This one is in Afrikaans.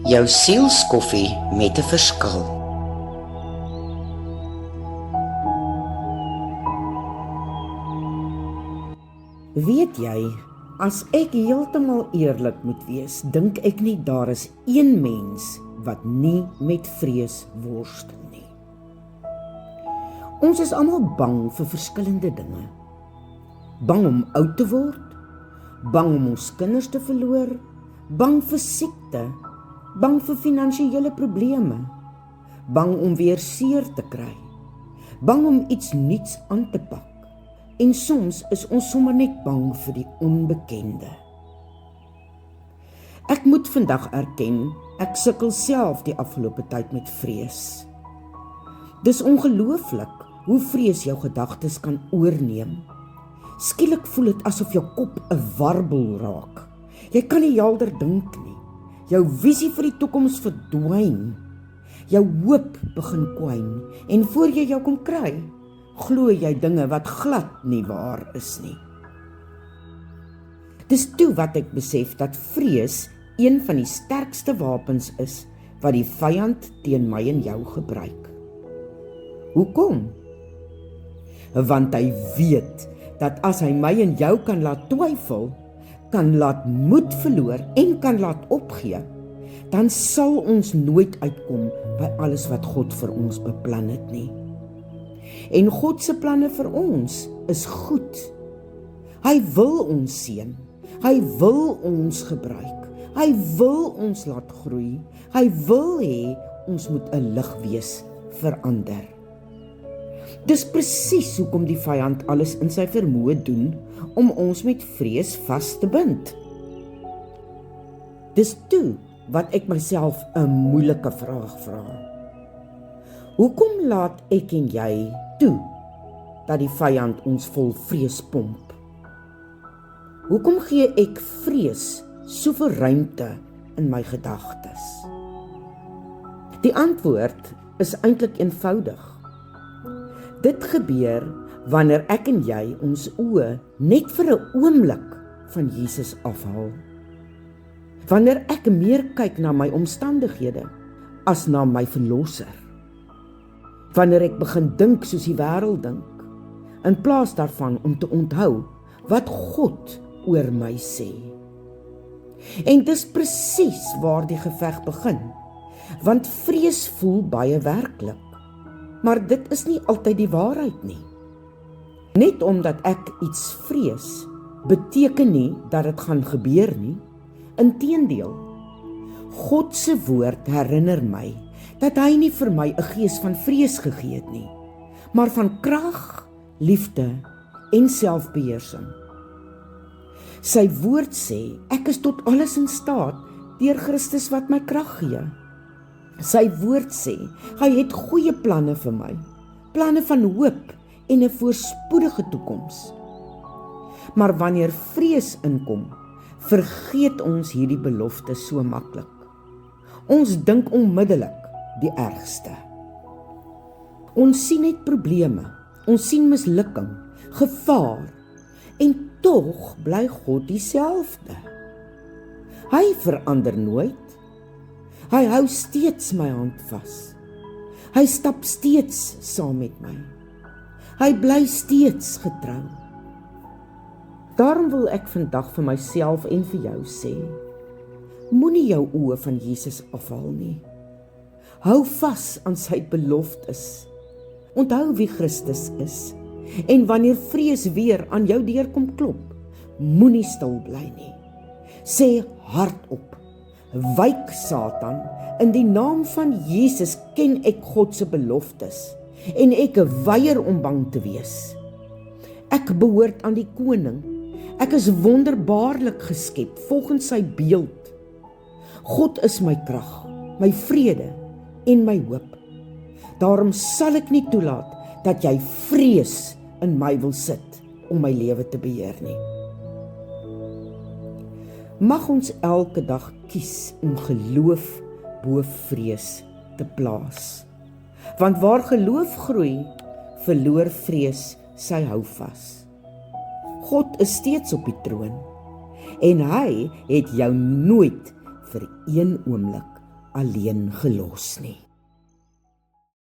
Jou sielskoffie met 'n verskil. Weet jy, as ek heeltemal eerlik moet wees, dink ek nie daar is een mens wat nie met vrees worstel nie. Ons is almal bang vir verskillende dinge. Bang om oud te word, bang om ons kinders te verloor, bang vir siekte, bang vir finansiële probleme, bang om weer seer te kry, bang om iets nuuts aan te pak. En soms is ons sommer net bang vir die onbekende. Ek moet vandag erken, ek sukkel self die afgelope tyd met vrees. Dis ongelooflik hoe vrees jou gedagtes kan oorneem. Skielik voel dit asof jou kop 'n warbel raak. Jy kan nie helder dink nie. Jou visie vir die toekoms verdwyn. Jou hoop begin kwyn en voor jy jou kom kry, glo jy dinge wat glad nie waar is nie. Dis toe wat ek besef dat vrees een van die sterkste wapens is wat die vyand teen my en jou gebruik. Hoekom? Want hy weet dat as hy my en jou kan laat twyfel, kan laat moed verloor en kan laat opgee, dan sal ons nooit uitkom by alles wat God vir ons beplan het nie. En God se planne vir ons is goed. Hy wil ons seën. Hy wil ons gebruik. Hy wil ons laat groei. Hy wil hê ons moet 'n lig wees vir ander. Dis presies hoekom die vyand alles in sy vermoë doen om ons met vrees vas te bind. Dis toe wat ek myself 'n moeilike vraag vra. Hoekom laat ek en jy toe dat die vyand ons vol vrees pomp? Hoekom gee ek vrees soveel ruimte in my gedagtes? Die antwoord is eintlik eenvoudig. Dit gebeur wanneer ek en jy ons oë net vir 'n oomblik van Jesus afhaal. Wanneer ek meer kyk na my omstandighede as na my verlosser. Wanneer ek begin dink soos die wêreld dink, in plaas daarvan om te onthou wat God oor my sê. En dis presies waar die geveg begin, want vrees voel baie werklik, maar dit is nie altyd die waarheid nie. Net omdat ek iets vrees, beteken nie dat dit gaan gebeur nie. Inteendeel, God se woord herinner my dat hy nie vir my 'n gees van vrees gegee het nie, maar van krag, liefde en selfbeheersing. Sy woord sê, ek is tot alles in staat deur Christus wat my krag gee. Sy woord sê, hy het goeie planne vir my, planne van hoop en 'n voorspoedige toekoms. Maar wanneer vrees inkom, vergeet ons hierdie belofte so maklik. Ons dink onmiddellik die ergste. Ons sien net probleme, ons sien mislukking, gevaar, en tog bly God dieselfde. Hy verander nooit. Hy hou steeds my hand vas. Hy stap steeds saam met my. Hy bly steeds getrou. Daarom wil ek vandag vir myself en vir jou sê, moenie jou oë van Jesus afhaal nie. Hou vas aan sy beloftes. Onthou wie Christus is. En wanneer vrees weer aan jou deur kom klop, moenie stil bly nie. Sê hardop, wyk Satan, in die naam van Jesus ken ek God se beloftes, en ek weier om bang te wees. Ek behoort aan die koning. Ek is wonderbaarlik geskep volgens sy beeld. God is my krag, my vrede en my hoop. Daarom sal ek nie toelaat dat jy vrees in my wil sit om my lewe te beheer nie. Mag ons elke dag kies om geloof bo vrees te plaas. Want waar geloof groei, verloor vrees sy houvas. God is steeds op die troon en hy het jou nooit vir een oomblik alleen gelos nie.